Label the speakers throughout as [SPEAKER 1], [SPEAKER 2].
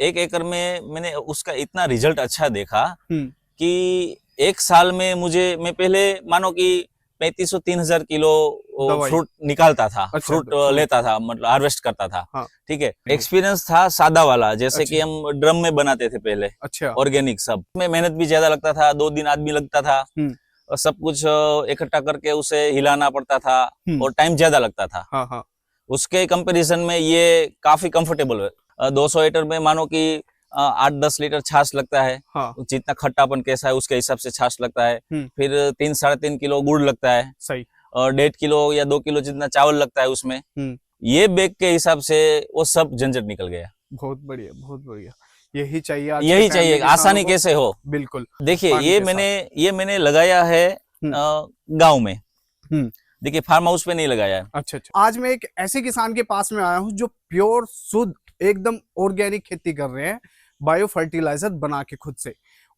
[SPEAKER 1] 1 एकड़ में मैंने उसका इतना रिजल्ट अच्छा देखा
[SPEAKER 2] हम्म।
[SPEAKER 1] कि 1 साल में मैं पहले मानो कि 3500 3000 किलो
[SPEAKER 2] दवाई।
[SPEAKER 1] फ्रूट निकालता था,
[SPEAKER 2] अच्छा,
[SPEAKER 1] फ्रूट
[SPEAKER 2] फ्रूट।
[SPEAKER 1] लेता था, मतलब हार्वेस्ट करता था।
[SPEAKER 2] हाँ।
[SPEAKER 1] ठीक है, एक्सपीरियंस था सादा वाला, जैसे कि
[SPEAKER 2] अच्छा।
[SPEAKER 1] हम ड्रम में बनाते थे पहले,
[SPEAKER 2] अच्छा।
[SPEAKER 1] ऑर्गेनिक सब में मेहनत भी ज्यादा लगता था, 2 दिन आदमी लगता था और सब कुछ इकट्ठा करके उसे हिलाना पड़ता था और टाइम ज्यादा लगता था।
[SPEAKER 2] हाँ हाँ।
[SPEAKER 1] उसके कंपैरिजन में ये काफी कंफर्टेबल है। 200 लीटर में मानो कि 8-10 लीटर छाछ लगता है।
[SPEAKER 2] हाँ।
[SPEAKER 1] जितना खट्टापन कैसा है उसके हिसाब से छाछ लगता है। फिर 3-3.5 किलो गुड़ लगता है।
[SPEAKER 2] सही।
[SPEAKER 1] और 1.5 किलो या 2 किलो जितना चावल लगता है उसमें। ये बैग के हिसाब से वो सब झंझट निकल गया।
[SPEAKER 2] बहुत बढ़िया, बहुत बढ़िया। यही चाहिए आज
[SPEAKER 1] यही
[SPEAKER 2] के टाइम
[SPEAKER 1] चाहिए,
[SPEAKER 2] में किसानों
[SPEAKER 1] आसानी
[SPEAKER 2] को।
[SPEAKER 1] कैसे हो।
[SPEAKER 2] बिल्कुल।
[SPEAKER 1] देखिए
[SPEAKER 2] पानी के साथ।
[SPEAKER 1] ये मैंने लगाया है गांव में। देखिए फार्म हाउस पे नहीं लगाया है।
[SPEAKER 2] अच्छा अच्छा। आज मैं एक ऐसे किसान के पास में आया हूँ जो प्योर शुद्ध एकदम ऑर्गेनिक खेती कर रहे हैं, बायो फर्टिलाइजर बना के खुद से।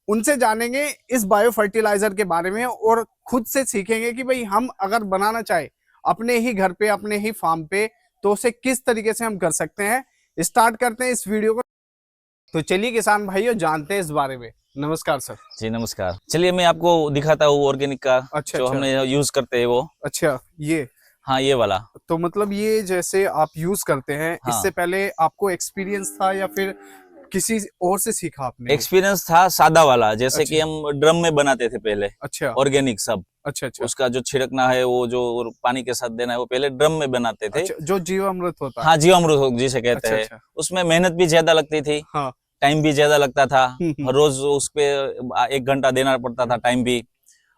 [SPEAKER 2] उनसे जानेंगे इस बायो फर्टिलाइजर के बारे में और खुद से सीखेंगे कि भाई हम अगर बनाना चाहे अपने ही घर पे, अपने ही फार्म पे, तो उसे किस तरीके से हम कर सकते हैं। स्टार्ट करते हैं इस वीडियो को। तो चलिए किसान भाइयों जानते हैं इस बारे में। नमस्कार सर।
[SPEAKER 1] जी नमस्कार। चलिए मैं आपको दिखाता हूँ ऑर्गेनिक का।
[SPEAKER 2] अच्छा
[SPEAKER 1] जो
[SPEAKER 2] अच्छा।
[SPEAKER 1] हमने यूज करते हैं वो।
[SPEAKER 2] अच्छा ये।
[SPEAKER 1] हाँ ये वाला।
[SPEAKER 2] तो मतलब ये जैसे आप यूज करते हैं,
[SPEAKER 1] हाँ।
[SPEAKER 2] इससे पहले आपको एक्सपीरियंस था या फिर किसी और से सीखा आपने?
[SPEAKER 1] एक्सपीरियंस था सादा वाला, जैसे
[SPEAKER 2] अच्छा।
[SPEAKER 1] कि हम ड्रम में बनाते थे पहले।
[SPEAKER 2] अच्छा।
[SPEAKER 1] ऑर्गेनिक सब।
[SPEAKER 2] अच्छा अच्छा।
[SPEAKER 1] उसका जो छिड़कना है, वो जो पानी के साथ देना है, वो पहले ड्रम में बनाते थे।
[SPEAKER 2] अच्छा, जो जीवामृत होता है।
[SPEAKER 1] हाँ जीवामृत जिसे कहते
[SPEAKER 2] अच्छा
[SPEAKER 1] हैं।
[SPEAKER 2] अच्छा।
[SPEAKER 1] उसमें मेहनत भी ज्यादा लगती थी।
[SPEAKER 2] हाँ।
[SPEAKER 1] टाइम भी ज्यादा लगता था।
[SPEAKER 2] हम्म।
[SPEAKER 1] हर रोज उस पे 1 घंटा देना पड़ता था, टाइम भी।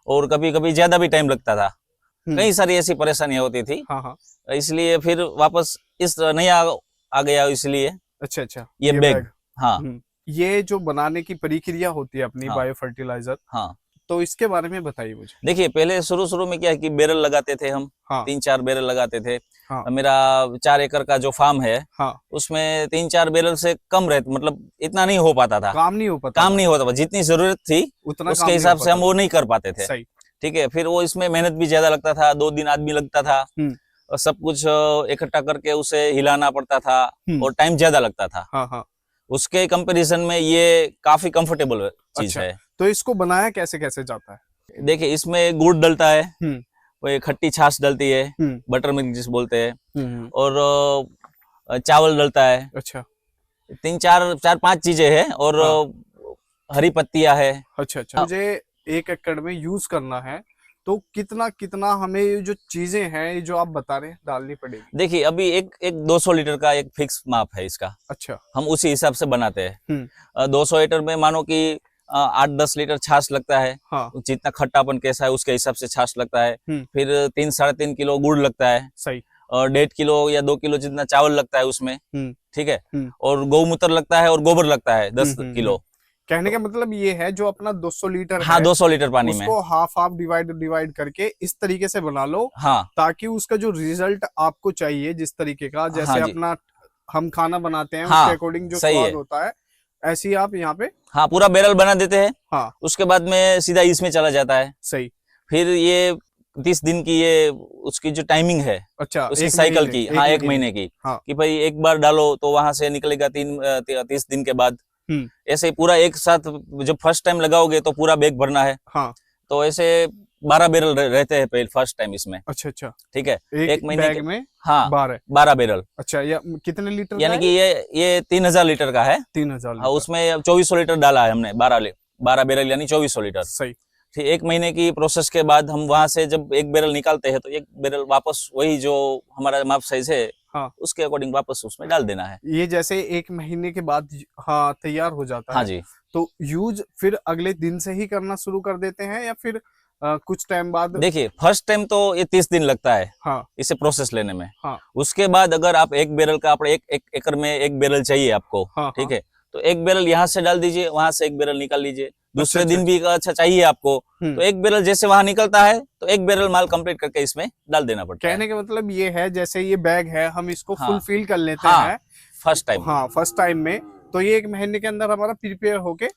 [SPEAKER 1] और कभी कभी ज्यादा भी टाइम लगता था। कई सारी ऐसी परेशानियां होती थी।
[SPEAKER 2] हाँ हाँ।
[SPEAKER 1] इसलिए फिर वापस इस नया आ गया, इसलिए
[SPEAKER 2] अच्छा अच्छा।
[SPEAKER 1] ये बैग।
[SPEAKER 2] बैग।
[SPEAKER 1] हाँ
[SPEAKER 2] ये जो बनाने की प्रक्रिया होती है अपनी
[SPEAKER 1] हाँ
[SPEAKER 2] बायो फर्टिलाइजर,
[SPEAKER 1] हाँ।
[SPEAKER 2] तो इसके बारे में बताइए मुझे।
[SPEAKER 1] देखिए पहले शुरू शुरू में क्या है कि बैरल लगाते थे हम।
[SPEAKER 2] हाँ
[SPEAKER 1] 3-4 बैरल लगाते थे।
[SPEAKER 2] हाँ
[SPEAKER 1] मेरा 4 एकड़ का जो फार्म है,
[SPEAKER 2] हाँ।
[SPEAKER 1] उसमें 3-4 बैरल से कम रहते, मतलब इतना नहीं हो पाता था।
[SPEAKER 2] काम नहीं हो पाता
[SPEAKER 1] काम
[SPEAKER 2] था।
[SPEAKER 1] नहीं होता था, जितनी जरूरत थी
[SPEAKER 2] उतना
[SPEAKER 1] उसके
[SPEAKER 2] काम नहीं हो
[SPEAKER 1] हिसाब से हम
[SPEAKER 2] पाता
[SPEAKER 1] वो
[SPEAKER 2] था।
[SPEAKER 1] नहीं कर पाते थे।
[SPEAKER 2] सही।
[SPEAKER 1] ठीक है, फिर वो इसमें मेहनत भी ज्यादा लगता था, 2 दिन आदमी लगता था और सब कुछ इकट्ठा करके उसे हिलाना पड़ता था और टाइम ज्यादा लगता था।
[SPEAKER 2] हाँ हाँ।
[SPEAKER 1] उसके कंपैरिजन में ये काफी कंफर्टेबल चीज
[SPEAKER 2] अच्छा,
[SPEAKER 1] है।
[SPEAKER 2] तो इसको बनाया कैसे कैसे जाता है?
[SPEAKER 1] देखिए इसमें गुड़ डलता है, वो एक खट्टी छाछ डलती है, बटर मिल्क जिसे बोलते हैं, और चावल डलता है।
[SPEAKER 2] अच्छा
[SPEAKER 1] 3-4-5 चीजें हैं और
[SPEAKER 2] हाँ।
[SPEAKER 1] हरी पत्तियां है।
[SPEAKER 2] अच्छा अच्छा। मुझे 1 एकड़ में यूज करना है तो कितना कितना हमें ये जो चीजें हैं, ये जो आप बता रहे हैं, डालनी पड़ेगी?
[SPEAKER 1] देखिए अभी एक 200 लीटर का एक फिक्स माप है इसका।
[SPEAKER 2] अच्छा।
[SPEAKER 1] हम उसी हिसाब से बनाते हैं। 200 लीटर में मानो कि 8-10 लीटर छाछ लगता है।
[SPEAKER 2] हाँ।
[SPEAKER 1] जितना खट्टापन कैसा है उसके हिसाब से छाछ लगता है। फिर 3-3.5 किलो गुड़ लगता है।
[SPEAKER 2] सही।
[SPEAKER 1] और 1.5 किलो या 2 किलो जितना चावल लगता है उसमें। ठीक है। और गौमूत्र लगता है और गोबर लगता है 10 किलो।
[SPEAKER 2] कहने का मतलब ये है, जो अपना 200 लीटर
[SPEAKER 1] हाँ
[SPEAKER 2] है
[SPEAKER 1] 200 लीटर पानी में
[SPEAKER 2] उसको हाफ हाफ डिवाइड करके इस तरीके से बना लो।
[SPEAKER 1] हाँ
[SPEAKER 2] ताकि उसका जो रिजल्ट आपको चाहिए, जिस तरीके का, जैसे
[SPEAKER 1] हाँ जी।
[SPEAKER 2] अपना हम खाना बनाते हैं उसके
[SPEAKER 1] हाँ
[SPEAKER 2] अकॉर्डिंग जो
[SPEAKER 1] सही
[SPEAKER 2] स्वाद
[SPEAKER 1] है।
[SPEAKER 2] होता है, ऐसे ही आप यहाँ पे।
[SPEAKER 1] हाँ पूरा बैरल बना देते हैं।
[SPEAKER 2] हाँ
[SPEAKER 1] उसके बाद में सीधा इसमें चला जाता है।
[SPEAKER 2] सही।
[SPEAKER 1] फिर ये 30 दिन की ये उसकी जो टाइमिंग है,
[SPEAKER 2] अच्छा,
[SPEAKER 1] उसकी
[SPEAKER 2] 1
[SPEAKER 1] साइकिल
[SPEAKER 2] महीने
[SPEAKER 1] की,
[SPEAKER 2] एक
[SPEAKER 1] हाँ 1
[SPEAKER 2] महीने
[SPEAKER 1] महीने की।
[SPEAKER 2] हाँ।
[SPEAKER 1] कि भाई एक बार डालो तो वहां से निकलेगा 30 दिन के बाद। ऐसे ही पूरा एक साथ जब फर्स्ट टाइम लगाओगे तो पूरा बैग भरना है।
[SPEAKER 2] हाँ।
[SPEAKER 1] तो ऐसे 12 बैरल रहते हैं पहले फर्स्ट टाइम इसमें।
[SPEAKER 2] अच्छा अच्छा।
[SPEAKER 1] ठीक है,
[SPEAKER 2] एक
[SPEAKER 1] 1 महीने
[SPEAKER 2] बैग
[SPEAKER 1] के।
[SPEAKER 2] में
[SPEAKER 1] हाँ
[SPEAKER 2] 12
[SPEAKER 1] बैरल।
[SPEAKER 2] अच्छा, या कितने लीटर का
[SPEAKER 1] यानी
[SPEAKER 2] है?
[SPEAKER 1] कि ये 3000 लीटर का है।
[SPEAKER 2] 3000
[SPEAKER 1] हाँ,
[SPEAKER 2] लीटर
[SPEAKER 1] उसमें 2400 लीटर डाला है हमने। 12 बैरल यानी 2400 लीटर।
[SPEAKER 2] सही।
[SPEAKER 1] फिर 1 महीने की प्रोसेस के बाद हम वहां से जब एक बैरल निकालते हैं तो एक बैरल वापस वही जो हमारा माप साइज है,
[SPEAKER 2] हाँ,
[SPEAKER 1] उसके अकॉर्डिंग वापस उसमें डाल देना है।
[SPEAKER 2] ये जैसे 1 महीने के बाद हाँ तैयार हो जाता
[SPEAKER 1] हाँ
[SPEAKER 2] है,
[SPEAKER 1] जी।
[SPEAKER 2] तो यूज फिर अगले दिन से ही करना शुरू कर देते हैं या फिर कुछ टाइम बाद?
[SPEAKER 1] देखिए फर्स्ट टाइम तो ये 30 दिन लगता है
[SPEAKER 2] हाँ
[SPEAKER 1] इसे प्रोसेस लेने में।
[SPEAKER 2] हाँ
[SPEAKER 1] उसके बाद अगर आप एक बैरल का, आप एक एकड़ में एक बैरल चाहिए आपको,
[SPEAKER 2] हाँ
[SPEAKER 1] ठीक
[SPEAKER 2] हाँ।
[SPEAKER 1] है, तो एक बैरल यहाँ से डाल दीजिए, वहां से एक बैरल निकाल लीजिए। दूसरे
[SPEAKER 2] अच्छा
[SPEAKER 1] दिन भी अच्छा चाहिए आपको, तो एक बैरल जैसे वहां निकलता है तो एक बैरल माल कंप्लीट करके इसमें डाल देना पड़ता है।
[SPEAKER 2] कहने का मतलब ये है, जैसे ये बैग है हम इसको
[SPEAKER 1] हाँ
[SPEAKER 2] फुलफिल कर लेते
[SPEAKER 1] हाँ
[SPEAKER 2] हैं
[SPEAKER 1] फर्स्ट टाइम
[SPEAKER 2] हाँ फर्स्ट टाइम में, तो ये 1 महीने के अंदर हमारा प्रिपेयर होके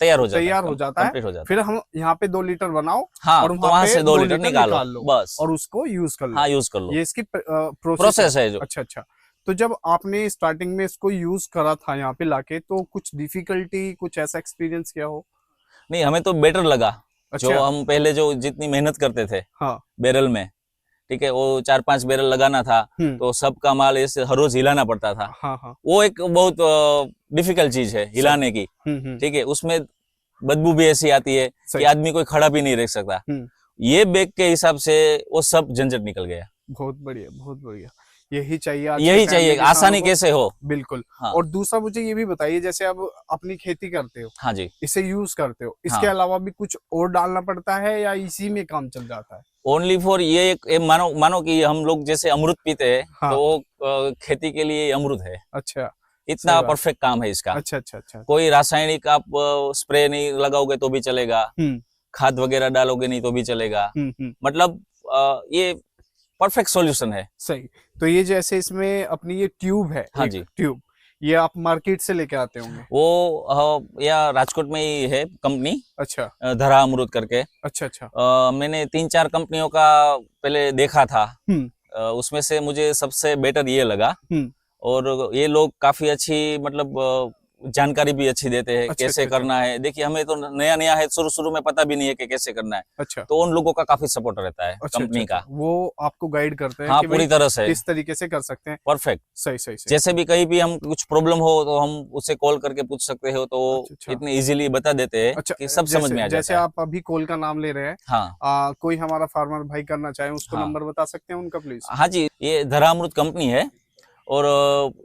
[SPEAKER 1] तैयार हो
[SPEAKER 2] जाता है।
[SPEAKER 1] कंप्लीट हो जाता
[SPEAKER 2] फिर
[SPEAKER 1] है।
[SPEAKER 2] हम यहाँ पे 2 लीटर बनाओ
[SPEAKER 1] हाँ
[SPEAKER 2] और
[SPEAKER 1] तो
[SPEAKER 2] वहां
[SPEAKER 1] वहां
[SPEAKER 2] पे
[SPEAKER 1] से 2
[SPEAKER 2] 2
[SPEAKER 1] लीटर
[SPEAKER 2] लीटर
[SPEAKER 1] निकालो
[SPEAKER 2] निकाल लो
[SPEAKER 1] बस।
[SPEAKER 2] और उसको यूज कर लो।
[SPEAKER 1] हाँ यूज कर लो,
[SPEAKER 2] ये इसकी प्रोसेस
[SPEAKER 1] प्रोसेस है जो।
[SPEAKER 2] अच्छा अच्छा। तो जब आपने स्टार्टिंग में इसको यूज करा था यहाँ पे लाके, तो कुछ डिफिकल्टी, कुछ ऐसा एक्सपीरियंस किया हो?
[SPEAKER 1] नहीं, हमें तो बेटर लगा। जो
[SPEAKER 2] अच्छा।
[SPEAKER 1] हम पहले जो जितनी मेहनत करते थे
[SPEAKER 2] हाँ।
[SPEAKER 1] बैरल में, ठीक है, वो 4-5 बैरल लगाना था, तो सबका माल ऐसे हर रोज हिलाना पड़ता था।
[SPEAKER 2] हाँ हाँ।
[SPEAKER 1] वो एक बहुत डिफिकल्ट चीज है हिलाने की, ठीक है। उसमें बदबू भी ऐसी आती है कि आदमी कोई खड़ा भी नहीं रह सकता। ये बैग के हिसाब से वो सब झंझट निकल गया।
[SPEAKER 2] बहुत बढ़िया, बहुत बढ़िया। यही चाहिए आज
[SPEAKER 1] यही
[SPEAKER 2] के
[SPEAKER 1] चाहिए, आसानी कैसे हो।
[SPEAKER 2] बिल्कुल।
[SPEAKER 1] हाँ।
[SPEAKER 2] और दूसरा मुझे ये भी बताइए, जैसे अब अपनी खेती करते हो,
[SPEAKER 1] हाँ जी,
[SPEAKER 2] इसे यूज करते हो, इसके
[SPEAKER 1] हाँ।
[SPEAKER 2] अलावा भी कुछ और डालना पड़ता है या इसी में काम चल जाता है?
[SPEAKER 1] ओनली फॉर ये एक मानो कि हम लोग जैसे अमृत पीते हैं,
[SPEAKER 2] हाँ।
[SPEAKER 1] तो खेती के लिए अमृत है।
[SPEAKER 2] अच्छा।
[SPEAKER 1] इतना परफेक्ट काम है इसका।
[SPEAKER 2] अच्छा अच्छा अच्छा।
[SPEAKER 1] कोई रासायनिक आप स्प्रे नहीं लगाओगे तो भी चलेगा, खाद वगैरह डालोगे नहीं तो भी चलेगा। मतलब ये परफेक्ट सॉल्यूशन है।
[SPEAKER 2] सही। तो ये जैसे इसमें अपनी ये ट्यूब है,
[SPEAKER 1] हाँ
[SPEAKER 2] एक
[SPEAKER 1] जी,
[SPEAKER 2] ट्यूब, ये आप मार्केट से लेके आते होंगे?
[SPEAKER 1] वो या राजकोट में ही है कंपनी।
[SPEAKER 2] अच्छा।
[SPEAKER 1] धरा अमृत करके।
[SPEAKER 2] अच्छा अच्छा।
[SPEAKER 1] मैंने 3-4 कंपनियों का पहले देखा था। उसमें से मुझे सबसे बेटर ये लगा। और ये लोग काफी अच्छी, मतलब जानकारी भी अच्छी देते हैं।
[SPEAKER 2] अच्छा,
[SPEAKER 1] कैसे
[SPEAKER 2] अच्छा,
[SPEAKER 1] करना है। देखिए, हमें तो नया नया है, शुरू में पता भी नहीं है कि कैसे करना है।
[SPEAKER 2] अच्छा।
[SPEAKER 1] तो उन लोगों का काफी सपोर्ट रहता है,
[SPEAKER 2] अच्छा,
[SPEAKER 1] कंपनी
[SPEAKER 2] अच्छा,
[SPEAKER 1] का।
[SPEAKER 2] वो आपको गाइड करते हैं
[SPEAKER 1] हाँ,
[SPEAKER 2] कि
[SPEAKER 1] पूरी तरह से
[SPEAKER 2] किस तरीके से कर सकते हैं।
[SPEAKER 1] परफेक्ट।
[SPEAKER 2] सही सही सही।
[SPEAKER 1] जैसे भी कहीं भी हम कुछ प्रॉब्लम हो तो हम उसे कॉल करके पूछ सकते हो, तो
[SPEAKER 2] अच्छा, अच्छा।
[SPEAKER 1] इतने इजीली बता देते हैं
[SPEAKER 2] अच्छा,
[SPEAKER 1] कि सब समझ में आ
[SPEAKER 2] जैसे
[SPEAKER 1] जाता है।
[SPEAKER 2] आप अभी कोल का नाम ले रहे हैं,
[SPEAKER 1] हाँ
[SPEAKER 2] कोई हमारा फार्मर भाई करना चाहे, उसको
[SPEAKER 1] हाँ
[SPEAKER 2] नंबर बता सकते हैं उनका प्लीज?
[SPEAKER 1] हाँ जी, ये धरा अमृत कंपनी है। और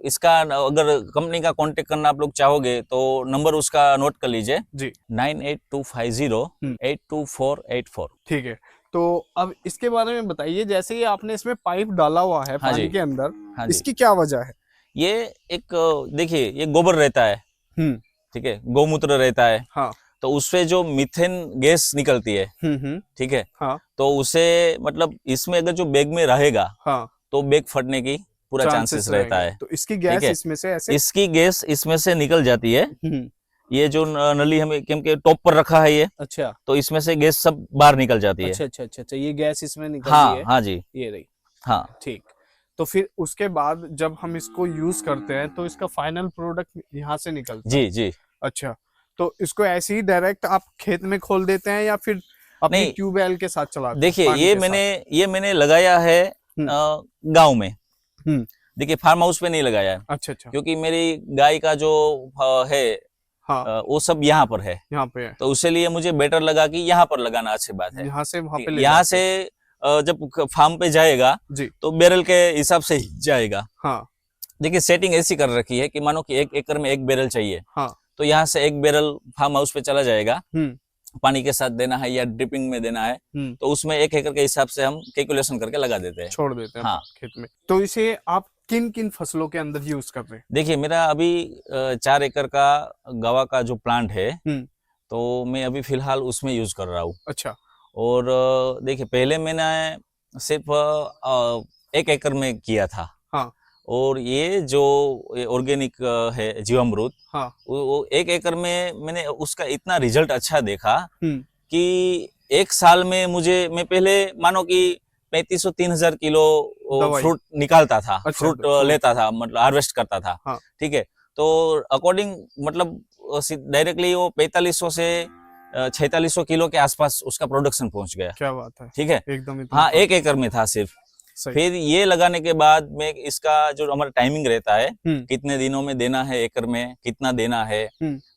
[SPEAKER 1] इसका अगर कंपनी का कांटेक्ट करना आप लोग चाहोगे तो नंबर उसका नोट कर लीजिए
[SPEAKER 2] जी।
[SPEAKER 1] 9825082484।
[SPEAKER 2] ठीक है। तो अब इसके बारे में बताइए, जैसे ये आपने इसमें पाइप डाला हुआ है
[SPEAKER 1] हाँ
[SPEAKER 2] पानी
[SPEAKER 1] जी,
[SPEAKER 2] के अंदर,
[SPEAKER 1] हाँ जी।
[SPEAKER 2] इसकी क्या वजह है?
[SPEAKER 1] ये एक देखिए, ये गोबर रहता है, ठीक है, गौमूत्र रहता है।
[SPEAKER 2] हाँ।
[SPEAKER 1] तो उससे जो मीथेन गैस निकलती है, ठीक है,
[SPEAKER 2] हाँ।
[SPEAKER 1] तो उसे, मतलब इसमें अगर जो बैग में रहेगा,
[SPEAKER 2] हाँ।
[SPEAKER 1] तो बैग फटने की पूरा चांसेस रहता है।
[SPEAKER 2] तो इसकी
[SPEAKER 1] ठीक
[SPEAKER 2] गैस
[SPEAKER 1] है,
[SPEAKER 2] इसमें से ऐसे
[SPEAKER 1] इसकी गैस इसमें से निकल जाती है। ये जो नली हमें क्योंकि टॉप पर रखा है ये,
[SPEAKER 2] अच्छा
[SPEAKER 1] तो इसमें से गैस सब बाहर निकल जाती है।
[SPEAKER 2] अच्छा अच्छा अच्छा अच्छा, ये गैस इसमें निकलती
[SPEAKER 1] हाँ
[SPEAKER 2] है।
[SPEAKER 1] हाँ जी,
[SPEAKER 2] ये रही।
[SPEAKER 1] हाँ।
[SPEAKER 2] ठीक। तो फिर उसके बाद जब हम इसको यूज करते हैं तो इसका फाइनल प्रोडक्ट यहाँ से निकलता है?
[SPEAKER 1] जी जी।
[SPEAKER 2] अच्छा। तो इसको ऐसे ही डायरेक्ट आप खेत में खोल देते हैं या फिर अपनी
[SPEAKER 1] नहीं,
[SPEAKER 2] ट्यूबवेल के साथ चलाते हैं,
[SPEAKER 1] देखिए,
[SPEAKER 2] पानी के साथ?
[SPEAKER 1] ये मैंने लगाया है गांव में।
[SPEAKER 2] हम्म।
[SPEAKER 1] देखिए, फार्म हाउस पे नहीं लगाया है,
[SPEAKER 2] अच्छा अच्छा।
[SPEAKER 1] क्योंकि मेरी गाय का जो है
[SPEAKER 2] हाँ।
[SPEAKER 1] वो सब यहाँ पर है।
[SPEAKER 2] यहाँ पे है,
[SPEAKER 1] तो उसके लिए मुझे बेटर लगा कि यहाँ पर लगाना अच्छी बात है।
[SPEAKER 2] यहाँ से वहां पे ले
[SPEAKER 1] यहाँ
[SPEAKER 2] जाते
[SPEAKER 1] से जब फार्म पे जाएगा
[SPEAKER 2] जी।
[SPEAKER 1] तो बैरल के हिसाब से ही जाएगा।
[SPEAKER 2] हाँ
[SPEAKER 1] देखिए, सेटिंग ऐसी कर रखी है कि मानो कि 1 एकड़ में 1 बैरल चाहिए,
[SPEAKER 2] हाँ।
[SPEAKER 1] तो यहाँ से 1 बैरल फार्म हाउस पे चला जाएगा।
[SPEAKER 2] हम्म
[SPEAKER 1] पानी के साथ देना है या ड्रिपिंग में देना है, तो उसमें 1 एकड़ के हिसाब से हम कैलकुलेशन करके लगा देते हैं,
[SPEAKER 2] छोड़ देते हैं
[SPEAKER 1] हाँ।
[SPEAKER 2] खेत में। तो इसे आप किन किन फसलों के अंदर यूज कर रहे हैं?
[SPEAKER 1] देखिए, मेरा अभी 4 एकड़ का गवा का जो प्लांट है, तो मैं अभी फिलहाल उसमें यूज कर रहा हूँ।
[SPEAKER 2] अच्छा।
[SPEAKER 1] और देखिए, पहले मैंने सिर्फ 1 एकड़ में किया था।
[SPEAKER 2] हाँ।
[SPEAKER 1] और ये जो ऑर्गेनिक है जीवामृत,
[SPEAKER 2] हाँ।
[SPEAKER 1] वो 1 एकड़ में मैंने उसका इतना रिजल्ट अच्छा देखा कि 1 साल में मैं पहले मानो कि 3500-3000 किलो फ्रूट निकालता था।
[SPEAKER 2] अच्छा,
[SPEAKER 1] फ्रूट
[SPEAKER 2] फ्रूट
[SPEAKER 1] लेता था, मतलब हार्वेस्ट करता था।
[SPEAKER 2] हाँ।
[SPEAKER 1] ठीक है, तो अकॉर्डिंग, मतलब डायरेक्टली वो 4500 से 4600 किलो के आसपास उसका प्रोडक्शन पहुंच गया।
[SPEAKER 2] क्या बात है,
[SPEAKER 1] ठीक है,
[SPEAKER 2] एकदम।
[SPEAKER 1] हाँ, 1 एकड़ में था सिर्फ। फिर ये लगाने के बाद में इसका जो हमारा टाइमिंग रहता है, कितने दिनों में देना है, एकड़ में कितना देना है,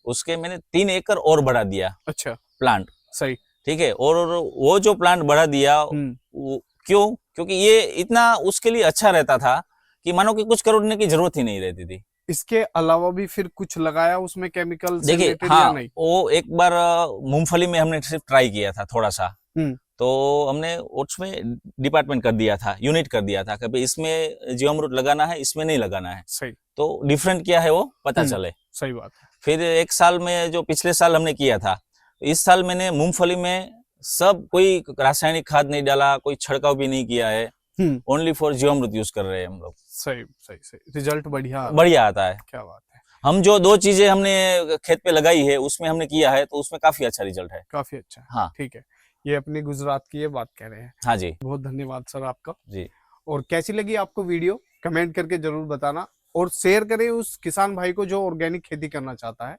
[SPEAKER 1] उसके मैंने 3 एकड़ और बढ़ा दिया। अच्छा। प्लांट
[SPEAKER 2] सही।
[SPEAKER 1] ठीक है, और वो जो प्लांट बढ़ा दिया, क्यों? क्योंकि ये इतना उसके लिए अच्छा रहता था कि मानो कि कुछ करने की जरूरत ही नहीं रहती थी।
[SPEAKER 2] इसके अलावा भी फिर कुछ लगाया उसमें केमिकल से रिलेटेड
[SPEAKER 1] हाँ,
[SPEAKER 2] या नहीं?
[SPEAKER 1] वो एक बार मूंगफली में हमने सिर्फ ट्राई किया था थोड़ा सा। तो हमने उसमें डिपार्टमेंट कर दिया था, यूनिट कर दिया था कि भाई इसमें जीवामृत लगाना है, इसमें नहीं लगाना है।
[SPEAKER 2] सही।
[SPEAKER 1] तो डिफरेंट क्या है वो पता चले।
[SPEAKER 2] सही बात है।
[SPEAKER 1] फिर 1 साल में, जो पिछले साल हमने किया था, इस साल मैंने मूंगफली में सब कोई रासायनिक खाद नहीं डाला, कोई छिड़काव भी नहीं किया है, ओनली फॉर जीवामृत यूज कर रहे हैं हम लोग।
[SPEAKER 2] सही सही सही, रिजल्ट बढ़िया
[SPEAKER 1] आता है।
[SPEAKER 2] क्या बात है।
[SPEAKER 1] हम जो 2 चीजें हमने खेत पे लगाई है उसमें हमने किया है, तो उसमें काफी अच्छा रिजल्ट है।
[SPEAKER 2] काफी अच्छा।
[SPEAKER 1] हाँ,
[SPEAKER 2] ठीक है। ये अपनी गुजरात की ये बात कह रहे हैं।
[SPEAKER 1] हाँ जी,
[SPEAKER 2] बहुत धन्यवाद सर आपका
[SPEAKER 1] जी।
[SPEAKER 2] और कैसी लगी आपको वीडियो? कमेंट करके जरूर बताना और शेयर करें उस किसान भाई को जो ऑर्गेनिक खेती करना चाहता है।